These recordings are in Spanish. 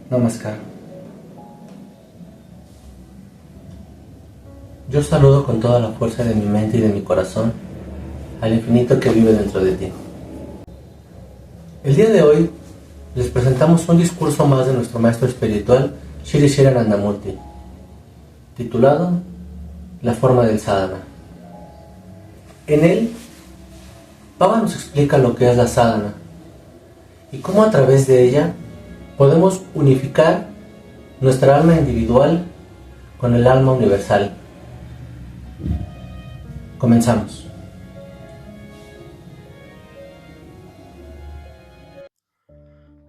Namaskar. Yo saludo con toda la fuerza de mi mente y de mi corazón al infinito que vive dentro de ti. El día de hoy les presentamos un discurso más de nuestro maestro espiritual Shri Shri Anandamurti, titulado La forma del sadhana. En él, Baba nos explica lo que es la sadhana y cómo a través de ella podemos unificar nuestra alma individual con el alma universal. Comenzamos.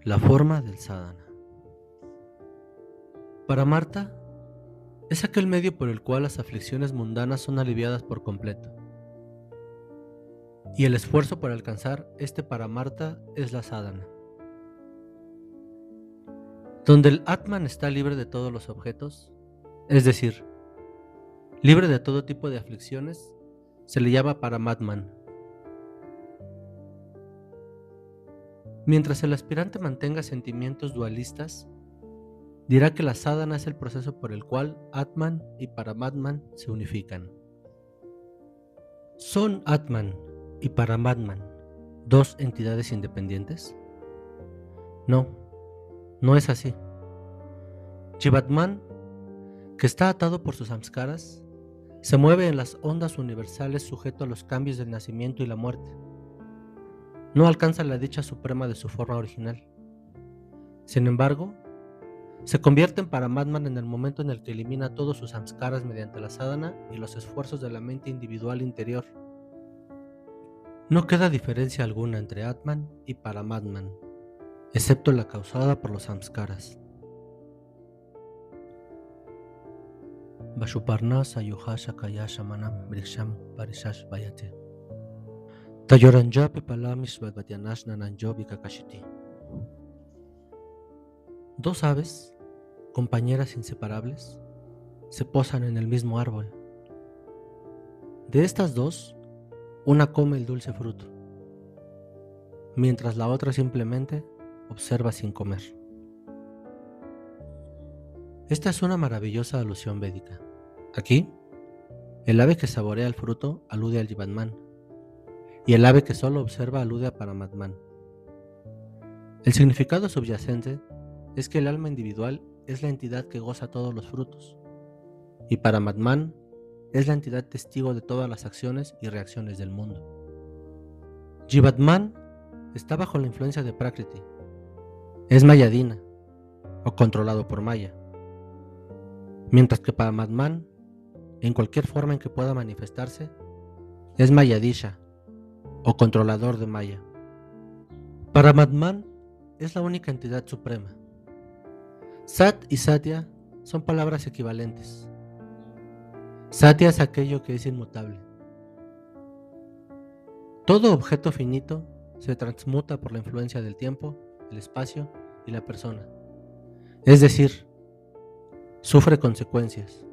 La forma del sadhana. Para Marta, es aquel medio por el cual las aflicciones mundanas son aliviadas por completo. Y el esfuerzo por alcanzar este para Marta es la sadhana. Donde el Atman está libre de todos los objetos, es decir, libre de todo tipo de aflicciones, se le llama Paramatman. Mientras el aspirante mantenga sentimientos dualistas, dirá que la sadhana es el proceso por el cual Atman y Paramatman se unifican. ¿Son Atman y Paramatman dos entidades independientes? No, no es así. Jivatman, que está atado por sus samskaras, se mueve en las ondas universales sujeto a los cambios del nacimiento y la muerte. No alcanza la dicha suprema de su forma original. Sin embargo, se convierte en Paramatman en el momento en el que elimina todos sus samskaras mediante la sadhana y los esfuerzos de la mente individual interior. No queda diferencia alguna entre Atman y Paramatman, excepto la causada por los samskaras. Vashuparna sayuhasha kayasha manam briksham parishash vayate. Tayoranjapi palamish vagatianash nananjobi kakashiti. Dos aves, compañeras inseparables, se posan en el mismo árbol. De estas dos, una come el dulce fruto, mientras la otra simplemente observa sin comer. Esta es una maravillosa alusión védica. Aquí, el ave que saborea el fruto alude al Jivatman, y el ave que solo observa alude a Paramatman. El significado subyacente es que el alma individual es la entidad que goza todos los frutos, y Paramatman es la entidad testigo de todas las acciones y reacciones del mundo. Jivatman está bajo la influencia de Prakriti, es Mayadina, o controlado por Maya, mientras que Paramatman, en cualquier forma en que pueda manifestarse, es Mayadisha, o controlador de Maya. Paramatman es la única entidad suprema. Sat y Satya son palabras equivalentes. Satya es aquello que es inmutable. Todo objeto finito se transmuta por la influencia del tiempo, el espacio y la persona. Es decir, sufre consecuencias.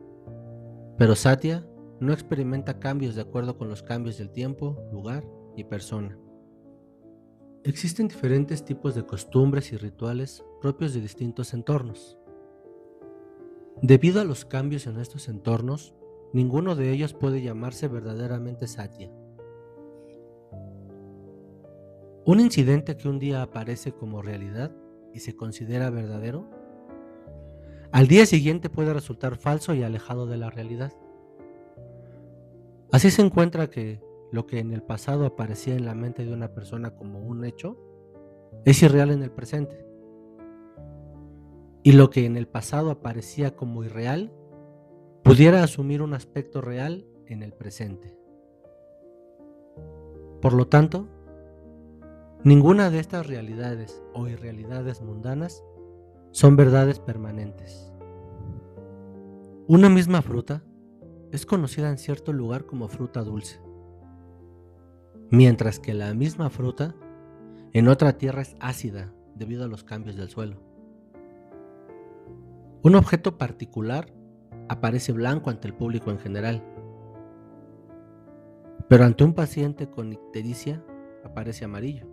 Pero Satya no experimenta cambios de acuerdo con los cambios del tiempo, lugar y persona. Existen diferentes tipos de costumbres y rituales propios de distintos entornos. Debido a los cambios en estos entornos, ninguno de ellos puede llamarse verdaderamente Satya. Un incidente que un día aparece como realidad y se considera verdadero, al día siguiente puede resultar falso y alejado de la realidad. Así se encuentra que lo que en el pasado aparecía en la mente de una persona como un hecho, es irreal en el presente. Y lo que en el pasado aparecía como irreal, pudiera asumir un aspecto real en el presente. Por lo tanto, ninguna de estas realidades o irrealidades mundanas son verdades permanentes. Una misma fruta es conocida en cierto lugar como fruta dulce, mientras que la misma fruta en otra tierra es ácida debido a los cambios del suelo. Un objeto particular aparece blanco ante el público en general, pero ante un paciente con ictericia aparece amarillo.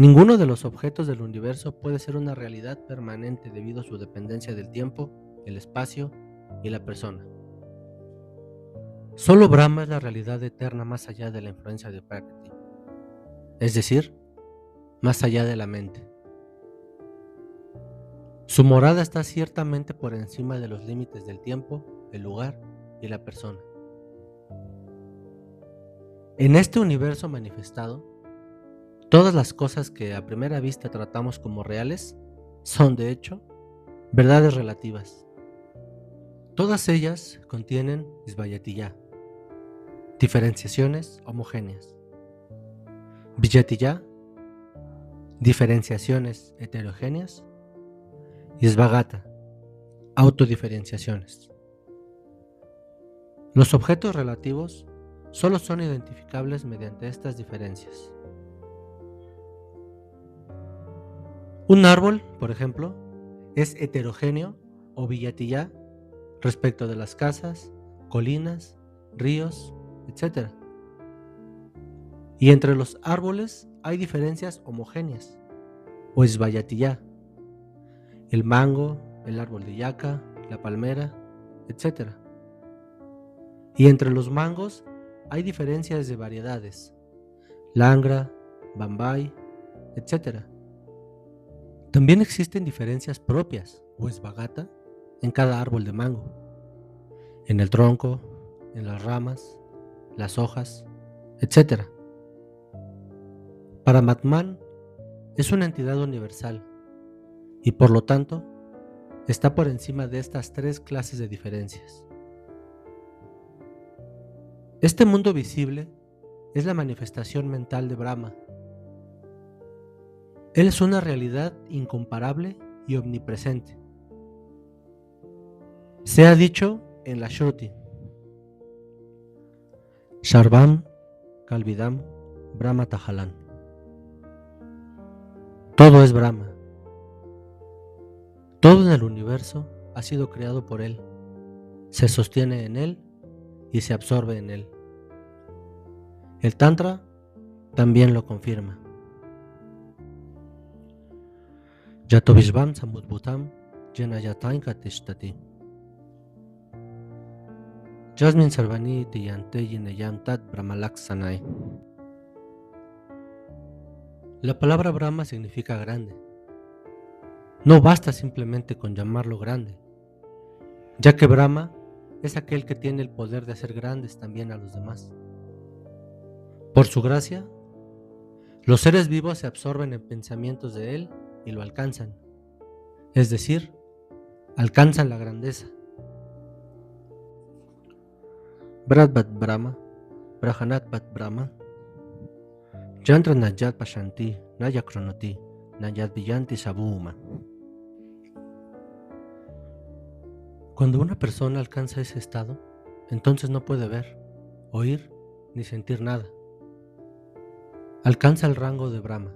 Ninguno de los objetos del universo puede ser una realidad permanente debido a su dependencia del tiempo, el espacio y la persona. Solo Brahma es la realidad eterna más allá de la influencia de Prakriti, es decir, más allá de la mente. Su morada está ciertamente por encima de los límites del tiempo, el lugar y la persona. En este universo manifestado, todas las cosas que a primera vista tratamos como reales son, de hecho, verdades relativas. Todas ellas contienen Svayatiya, diferenciaciones homogéneas. Vijatiya, diferenciaciones heterogéneas. Y Svagata, autodiferenciaciones. Los objetos relativos solo son identificables mediante estas diferencias. Un árbol, por ejemplo, es heterogéneo o vijatiya respecto de las casas, colinas, ríos, etc. Y entre los árboles hay diferencias homogéneas o svayatiya. El mango, el árbol de yaca, la palmera, etc. Y entre los mangos hay diferencias de variedades, langra, bambay, etc. También existen diferencias propias o svagata en cada árbol de mango, en el tronco, en las ramas, las hojas, etc. Paramatman es una entidad universal y por lo tanto está por encima de estas tres clases de diferencias. Este mundo visible es la manifestación mental de Brahma. Él es una realidad incomparable y omnipresente. Se ha dicho en la Shruti: Sarvam Kalvidam Brahma Tahalan. Todo es Brahma. Todo en el universo ha sido creado por Él, se sostiene en Él y se absorbe en Él. El Tantra también lo confirma. Yatovishvam samudbhutam jenayatainka tishtati. Jasmin sarvani tiyante yinayam tat brahmalaksanai. La palabra Brahma significa grande. No basta simplemente con llamarlo grande, ya que Brahma es aquel que tiene el poder de hacer grandes también a los demás. Por su gracia, los seres vivos se absorben en pensamientos de Él y lo alcanzan, es decir, alcanzan la grandeza. Bradbat Brahma, Brahanatbat Brahma, Yantra Nayat Pashanti, Nayakronoti, Nayat Villanti Sabuma. Cuando una persona alcanza ese estado, entonces no puede ver, oír ni sentir nada. Alcanza el rango de Brahma.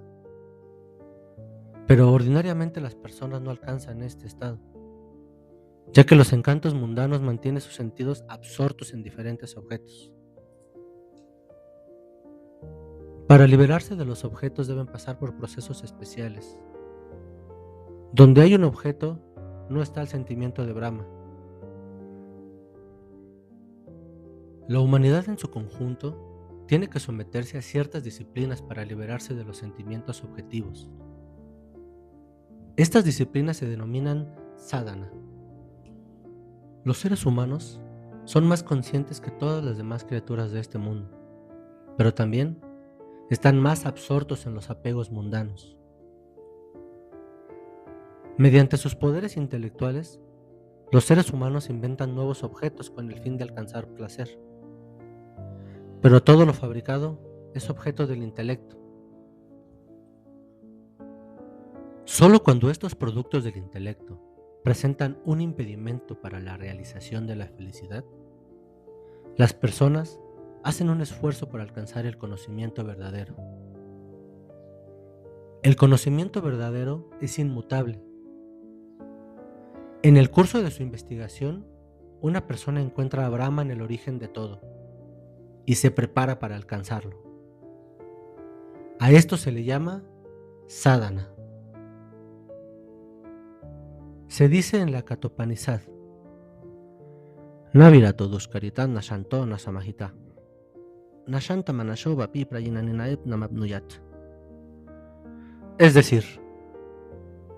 Pero ordinariamente las personas no alcanzan este estado, ya que los encantos mundanos mantienen sus sentidos absortos en diferentes objetos. Para liberarse de los objetos deben pasar por procesos especiales. Donde hay un objeto, no está el sentimiento de Brahma. La humanidad en su conjunto tiene que someterse a ciertas disciplinas para liberarse de los sentimientos objetivos. Estas disciplinas se denominan sadhana. Los seres humanos son más conscientes que todas las demás criaturas de este mundo, pero también están más absortos en los apegos mundanos. Mediante sus poderes intelectuales, los seres humanos inventan nuevos objetos con el fin de alcanzar placer. Pero todo lo fabricado es objeto del intelecto. Solo cuando estos productos del intelecto presentan un impedimento para la realización de la felicidad, las personas hacen un esfuerzo por alcanzar el conocimiento verdadero. El conocimiento verdadero es inmutable. En el curso de su investigación, una persona encuentra a Brahma en el origen de todo y se prepara para alcanzarlo. A esto se le llama Sadhana. Se dice en la Katopanishad: Navirato duskaritan nashanto nasamahita. Nashanta manashoba pi prayinaninaeb namabnuyat. Es decir,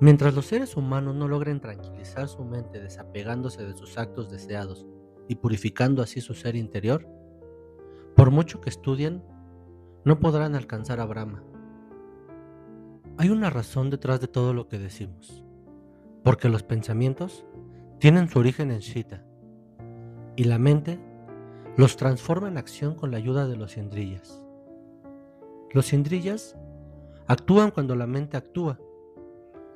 mientras los seres humanos no logren tranquilizar su mente desapegándose de sus actos deseados y purificando así su ser interior, por mucho que estudien, no podrán alcanzar a Brahma. Hay una razón detrás de todo lo que decimos, porque los pensamientos tienen su origen en Chitta, y la mente los transforma en acción con la ayuda de los indriyas. Los indriyas actúan cuando la mente actúa.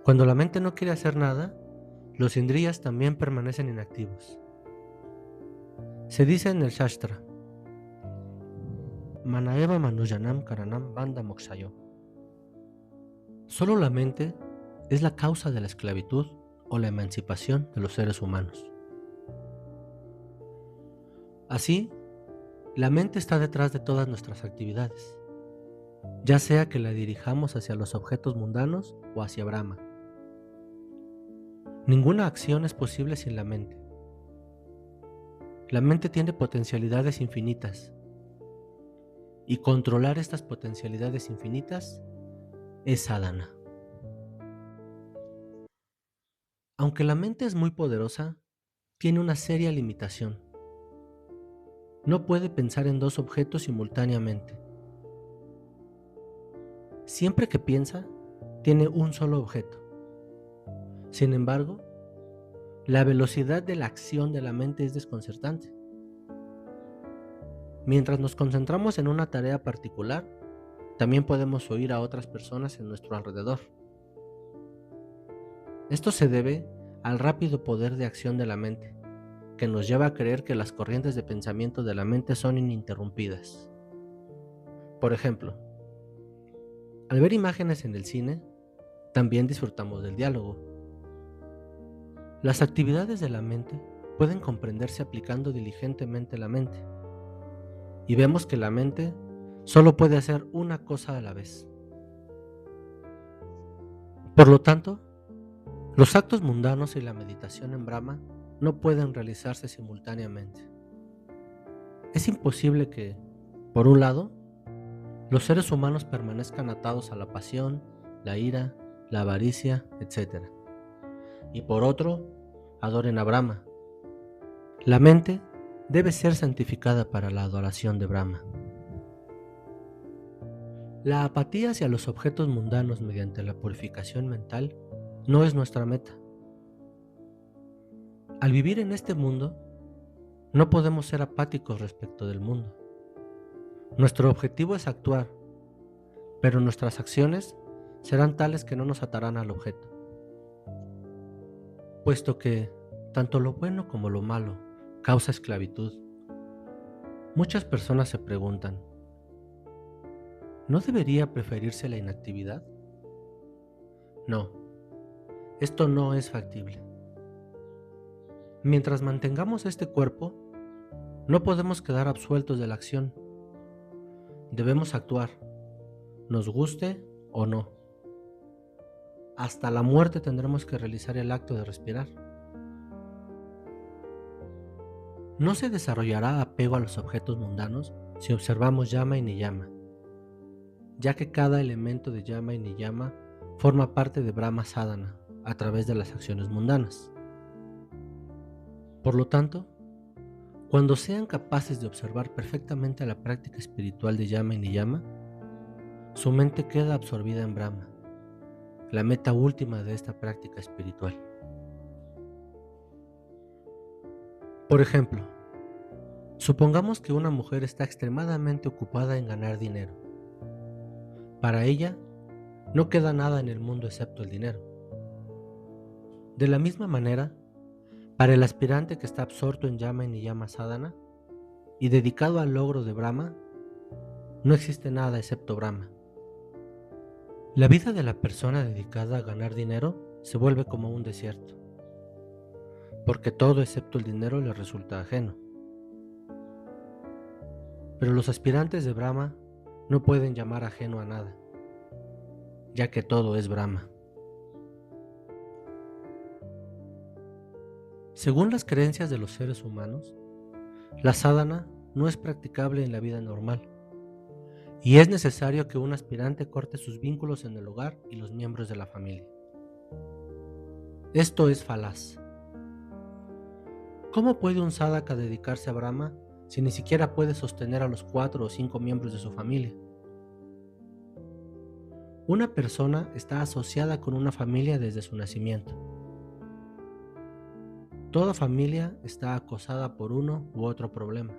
Cuando la mente no quiere hacer nada, los indriyas también permanecen inactivos. Se dice en el Shastra: Manaeva manujanam karanam banda mokshayo. Solo la mente es la causa de la esclavitud o la emancipación de los seres humanos. Así, la mente está detrás de todas nuestras actividades, ya sea que la dirijamos hacia los objetos mundanos o hacia Brahma. Ninguna acción es posible sin la mente. La mente tiene potencialidades infinitas, y controlar estas potencialidades infinitas es sadhana. Aunque la mente es muy poderosa, tiene una seria limitación. No puede pensar en dos objetos simultáneamente. Siempre que piensa, tiene un solo objeto. Sin embargo, la velocidad de la acción de la mente es desconcertante. Mientras nos concentramos en una tarea particular, también podemos oír a otras personas en nuestro alrededor. Esto se debe al rápido poder de acción de la mente, que nos lleva a creer que las corrientes de pensamiento de la mente son ininterrumpidas. Por ejemplo, al ver imágenes en el cine, también disfrutamos del diálogo. Las actividades de la mente pueden comprenderse aplicando diligentemente la mente, y vemos que la mente solo puede hacer una cosa a la vez. Por lo tanto, los actos mundanos y la meditación en Brahma no pueden realizarse simultáneamente. Es imposible que, por un lado, los seres humanos permanezcan atados a la pasión, la ira, la avaricia, etc. Y por otro, adoren a Brahma. La mente debe ser santificada para la adoración de Brahma. La apatía hacia los objetos mundanos mediante la purificación mental no es nuestra meta. Al vivir en este mundo, no podemos ser apáticos respecto del mundo. Nuestro objetivo es actuar, pero nuestras acciones serán tales que no nos atarán al objeto. Puesto que tanto lo bueno como lo malo causa esclavitud, muchas personas se preguntan: ¿no debería preferirse la inactividad? No, esto no es factible. Mientras mantengamos este cuerpo, no podemos quedar absueltos de la acción. Debemos actuar, nos guste o no. Hasta la muerte tendremos que realizar el acto de respirar. No se desarrollará apego a los objetos mundanos si observamos llama y niyama, ya que cada elemento de llama y niyama forma parte de Brahma Sadhana a través de las acciones mundanas. Por lo tanto, cuando sean capaces de observar perfectamente la práctica espiritual de llama y niyama, su mente queda absorbida en Brahma, la meta última de esta práctica espiritual. Por ejemplo, supongamos que una mujer está extremadamente ocupada en ganar dinero. Para ella, no queda nada en el mundo excepto el dinero. De la misma manera, para el aspirante que está absorto en llama y niyama sadhana y dedicado al logro de Brahma, no existe nada excepto Brahma. La vida de la persona dedicada a ganar dinero se vuelve como un desierto, porque todo excepto el dinero le resulta ajeno. Pero los aspirantes de Brahma no pueden llamar ajeno a nada. ya que todo es Brahma. Según las creencias de los seres humanos, la sadhana no es practicable en la vida normal, y es necesario que un aspirante corte sus vínculos en el hogar y los miembros de la familia. Esto es falaz. ¿Cómo puede un sadhaka dedicarse a Brahma si ni siquiera puede sostener a los 4 o 5 miembros de su familia? Una persona está asociada con una familia desde su nacimiento. Toda familia está acosada por uno u otro problema.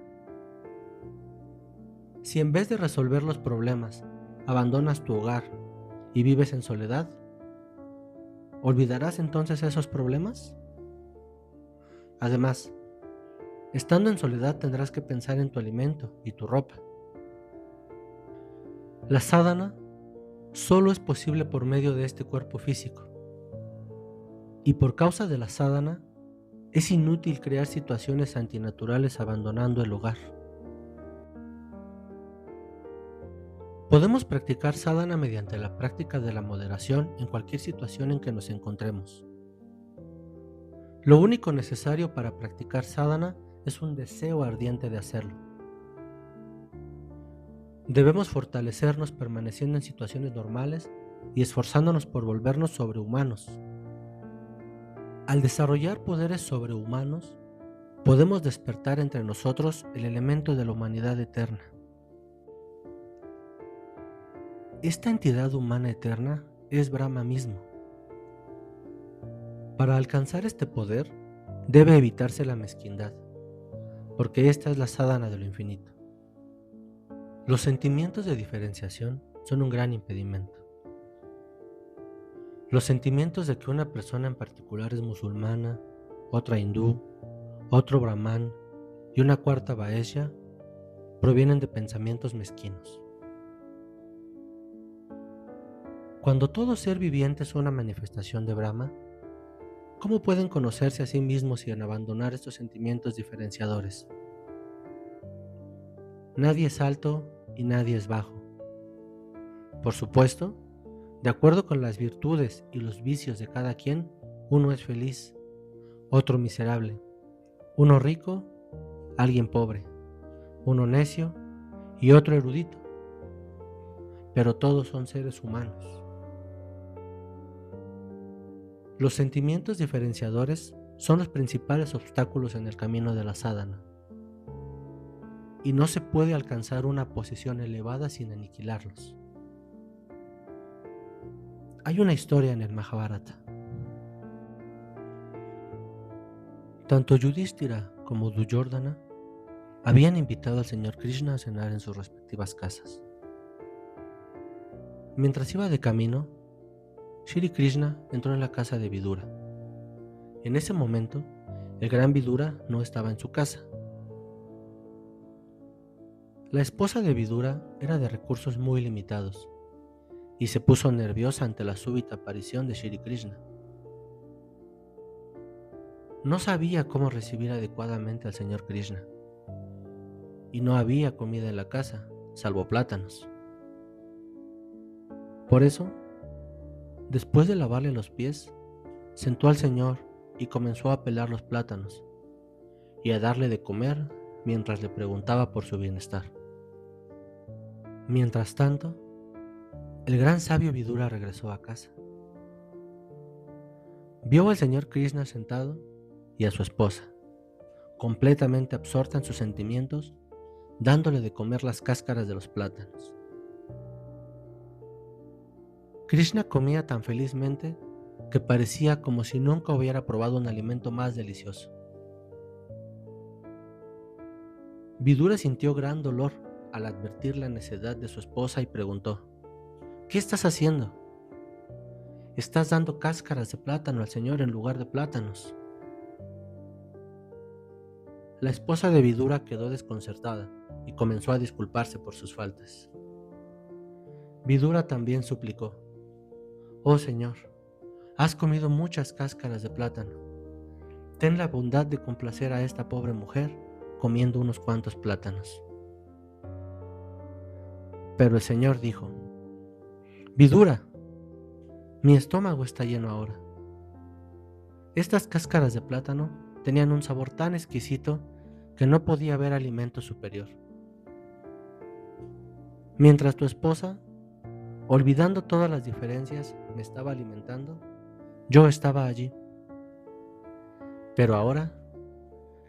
Si en vez de resolver los problemas, abandonas tu hogar y vives en soledad, ¿olvidarás entonces esos problemas? Además, estando en soledad tendrás que pensar en tu alimento y tu ropa. La sadhana solo es posible por medio de este cuerpo físico. Y por causa de la sadhana, es inútil crear situaciones antinaturales abandonando el hogar. Podemos practicar sadhana mediante la práctica de la moderación en cualquier situación en que nos encontremos. Lo único necesario para practicar sadhana es un deseo ardiente de hacerlo. Debemos fortalecernos permaneciendo en situaciones normales y esforzándonos por volvernos sobrehumanos. Al desarrollar poderes sobrehumanos, podemos despertar entre nosotros el elemento de la humanidad eterna. Esta entidad humana eterna es Brahma mismo. Para alcanzar este poder, debe evitarse la mezquindad, porque esta es la sadhana de lo infinito. Los sentimientos de diferenciación son un gran impedimento. Los sentimientos de que una persona en particular es musulmana, otra hindú, otro brahmán y una cuarta vaishya provienen de pensamientos mezquinos. Cuando todo ser viviente es una manifestación de Brahma, ¿cómo pueden conocerse a sí mismos sin abandonar estos sentimientos diferenciadores? Nadie es alto y nadie es bajo. Por supuesto, de acuerdo con las virtudes y los vicios de cada quien, uno es feliz, otro miserable, uno rico, alguien pobre, uno necio y otro erudito. Pero todos son seres humanos. Los sentimientos diferenciadores son los principales obstáculos en el camino de la sadhana, y no se puede alcanzar una posición elevada sin aniquilarlos. Hay una historia en el Mahabharata. Tanto Yudhishthira como Duryodhana habían invitado al señor Krishna a cenar en sus respectivas casas. Mientras iba de camino, Shri Krishna entró en la casa de Vidura. En ese momento, el gran Vidura no estaba en su casa. La esposa de Vidura era de recursos muy limitados y se puso nerviosa ante la súbita aparición de Shri Krishna. No sabía cómo recibir adecuadamente al señor Krishna y no había comida en la casa, salvo plátanos. Por eso, después de lavarle los pies, sentó al señor y comenzó a pelar los plátanos y a darle de comer mientras le preguntaba por su bienestar. Mientras tanto, el gran sabio Vidura regresó a casa. Vio al señor Krishna sentado y a su esposa, completamente absorta en sus sentimientos, dándole de comer las cáscaras de los plátanos. Krishna comía tan felizmente que parecía como si nunca hubiera probado un alimento más delicioso. Vidura sintió gran dolor al advertir la necedad de su esposa y preguntó: ¿qué estás haciendo? Estás dando cáscaras de plátano al señor en lugar de plátanos. La esposa de Vidura quedó desconcertada y comenzó a disculparse por sus faltas. Vidura también suplicó: oh señor, has comido muchas cáscaras de plátano. Ten la bondad de complacer a esta pobre mujer comiendo unos cuantos plátanos. Pero el señor dijo: Vidura, Mi estómago está lleno ahora. Estas cáscaras de plátano tenían un sabor tan exquisito que no podía haber alimento superior. Mientras tu esposa, olvidando todas las diferencias, me estaba alimentando, yo estaba allí. Pero ahora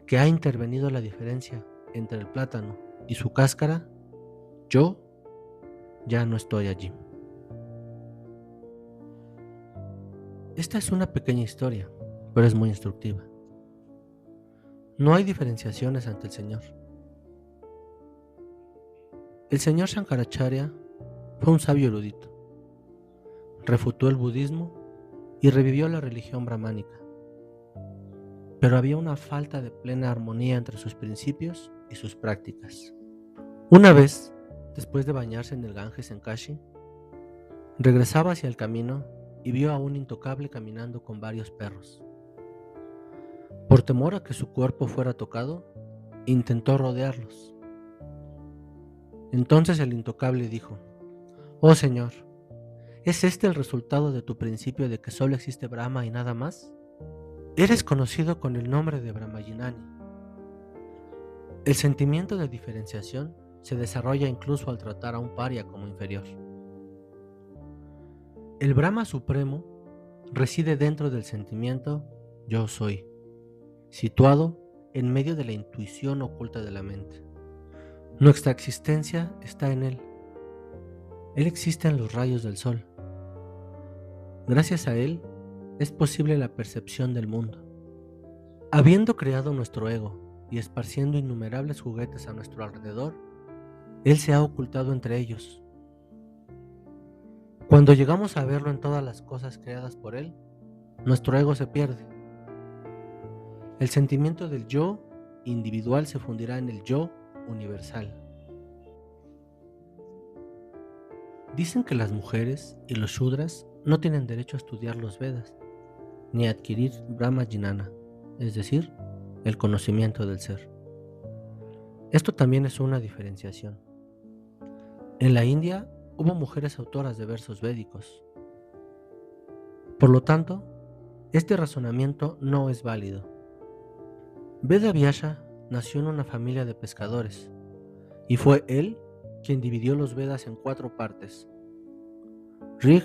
que ha intervenido la diferencia entre el plátano y su cáscara, yo ya no estoy allí. Esta es una pequeña historia, pero es muy instructiva. No hay diferenciaciones ante el Señor. El señor Shankaracharya fue un sabio erudito. Refutó el budismo y revivió la religión brahmánica. Pero había una falta de plena armonía entre sus principios y sus prácticas. Una vez, después de bañarse en el Ganges en Kashi, regresaba hacia el camino y vio a un intocable caminando con varios perros. Por temor a que su cuerpo fuera tocado, intentó rodearlos. Entonces el intocable dijo: «Oh Señor, ¿es este el resultado de tu principio de que solo existe Brahma y nada más? Eres conocido con el nombre de Brahmayinani». El sentimiento de diferenciación se desarrolla incluso al tratar a un paria como inferior. El Brahma supremo reside dentro del sentimiento yo soy, situado en medio de la intuición oculta de la mente. Nuestra existencia está en él. Él existe en los rayos del sol. Gracias a él es posible la percepción del mundo. Habiendo creado nuestro ego y esparciendo innumerables juguetes a nuestro alrededor, él se ha ocultado entre ellos. Cuando llegamos a verlo en todas las cosas creadas por él, nuestro ego se pierde. El sentimiento del yo individual se fundirá en el yo universal. Dicen que las mujeres y los shudras no tienen derecho a estudiar los Vedas, ni a adquirir Brahmayinana, es decir, el conocimiento del ser. Esto también es una diferenciación. En la India hubo mujeres autoras de versos védicos. Por lo tanto, este razonamiento no es válido. Veda Vyasa nació en una familia de pescadores, y fue él quien dividió los Vedas en 4 partes: Rig,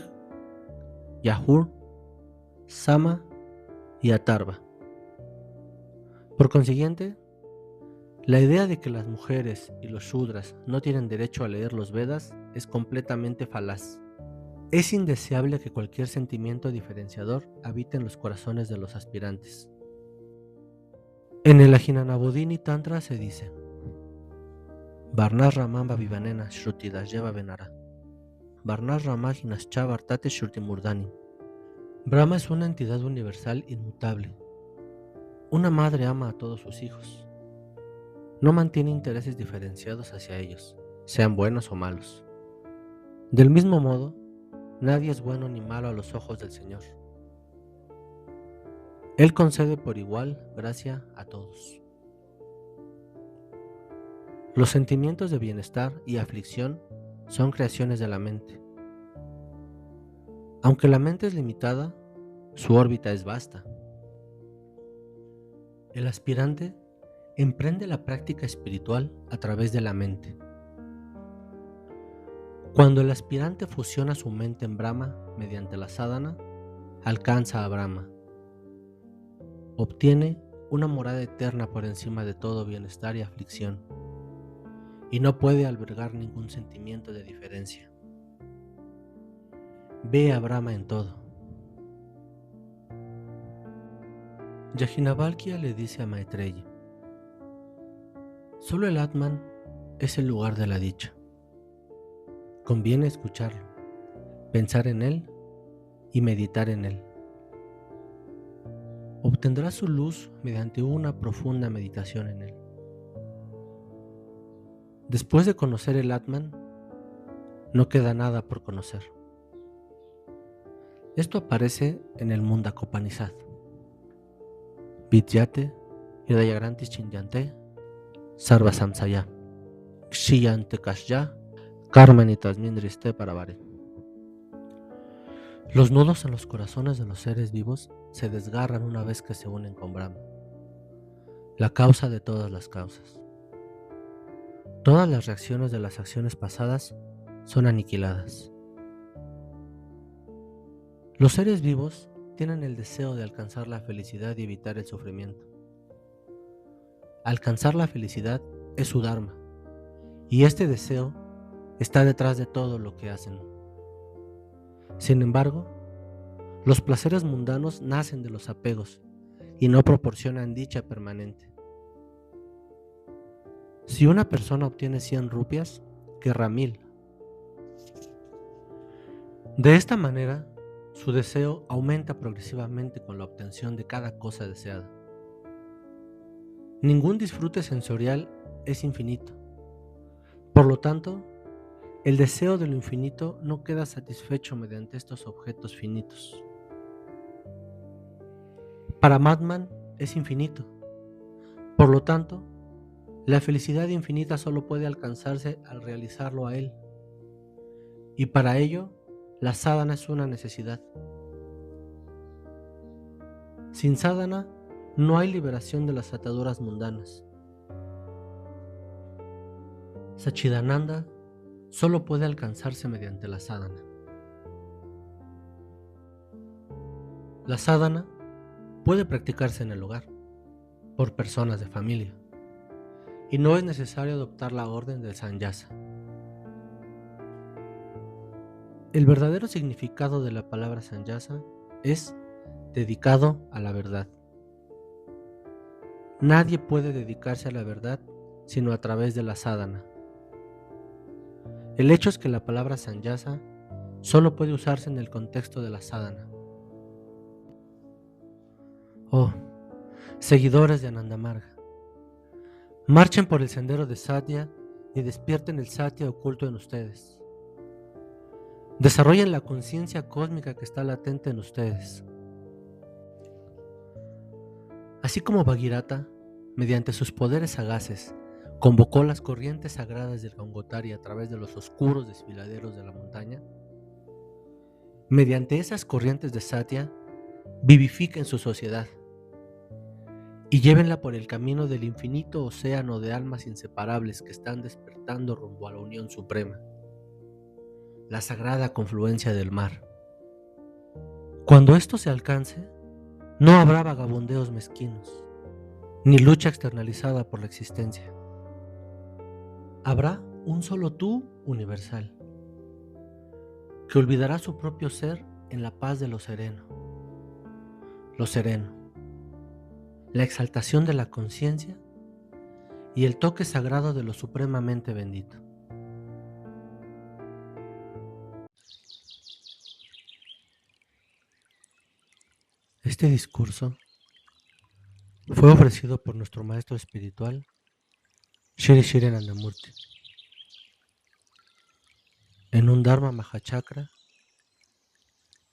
Yajur, Sama y Atharva. Por consiguiente, la idea de que las mujeres y los shudras no tienen derecho a leer los Vedas es completamente falaz. Es indeseable que cualquier sentimiento diferenciador habite en los corazones de los aspirantes. En el Ajinanabodhini Tantra se dice: Varnas Ramamba Vivanena Shrutidas Yeva Venara. Varnas Ramaginas Chavartate Shruti Murdani. Brahma es una entidad universal inmutable. Una madre ama a todos sus hijos. No mantiene intereses diferenciados hacia ellos, sean buenos o malos. Del mismo modo, nadie es bueno ni malo a los ojos del Señor. Él concede por igual gracia a todos. Los sentimientos de bienestar y aflicción son creaciones de la mente. Aunque la mente es limitada, su órbita es vasta. El aspirante emprende la práctica espiritual a través de la mente. Cuando el aspirante fusiona su mente en Brahma mediante la sadhana, alcanza a Brahma. Obtiene una morada eterna por encima de todo bienestar y aflicción, y no puede albergar ningún sentimiento de diferencia. Ve a Brahma en todo. Yajnavalkya le dice a Maitreyi: solo el Atman es el lugar de la dicha. Conviene escucharlo, pensar en él y meditar en él. Obtendrás su luz mediante una profunda meditación en él. Después de conocer el Atman, no queda nada por conocer. Esto aparece en el Mundakopanishad. Vidyate Yadayagrantis Chinyante Sarva Samsaya Kshiyante Kashya Karmanitas Mindriste Parabare. Los nudos en los corazones de los seres vivos se desgarran una vez que se unen con Brahma, la causa de todas las causas. Todas las reacciones de las acciones pasadas son aniquiladas. Los seres vivos tienen el deseo de alcanzar la felicidad y evitar el sufrimiento. Alcanzar la felicidad es su dharma, y este deseo está detrás de todo lo que hacen. Sin embargo, los placeres mundanos nacen de los apegos y no proporcionan dicha permanente. Si una persona obtiene 100 rupias, querrá 1000. De esta manera, su deseo aumenta progresivamente con la obtención de cada cosa deseada. Ningún disfrute sensorial es infinito. Por lo tanto, el deseo de lo infinito no queda satisfecho mediante estos objetos finitos. Paramatman es infinito. Por lo tanto, la felicidad infinita solo puede alcanzarse al realizarlo a él. Y para ello, la sadhana es una necesidad. Sin sadhana, no hay liberación de las ataduras mundanas. Sachidananda solo puede alcanzarse mediante la sadhana. La sadhana puede practicarse en el hogar, por personas de familia, y no es necesario adoptar la orden del sannyasa. El verdadero significado de la palabra sannyasa es dedicado a la verdad. Nadie puede dedicarse a la verdad sino a través de la sadhana. El hecho es que la palabra sannyasa solo puede usarse en el contexto de la sadhana. Oh, seguidores de Anandamarga, marchen por el sendero de Satya y despierten el Satya oculto en ustedes. Desarrollen la conciencia cósmica que está latente en ustedes. Así como Bhagirata, mediante sus poderes sagaces, convocó las corrientes sagradas del Gangotari a través de los oscuros desfiladeros de la montaña, mediante esas corrientes de Satya, vivifiquen su sociedad y llévenla por el camino del infinito océano de almas inseparables que están despertando rumbo a la unión suprema, la sagrada confluencia del mar. Cuando esto se alcance, no habrá vagabundeos mezquinos, ni lucha externalizada por la existencia. Habrá un solo tú universal, que olvidará su propio ser en la paz de lo sereno, la exaltación de la conciencia y el toque sagrado de lo supremamente bendito. Este discurso fue ofrecido por nuestro maestro espiritual, Shri Shri Nandamurti, en un Dharma Mahachakra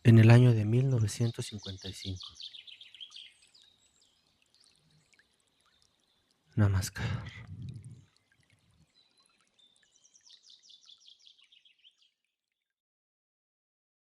en el año de 1955. Namaskar.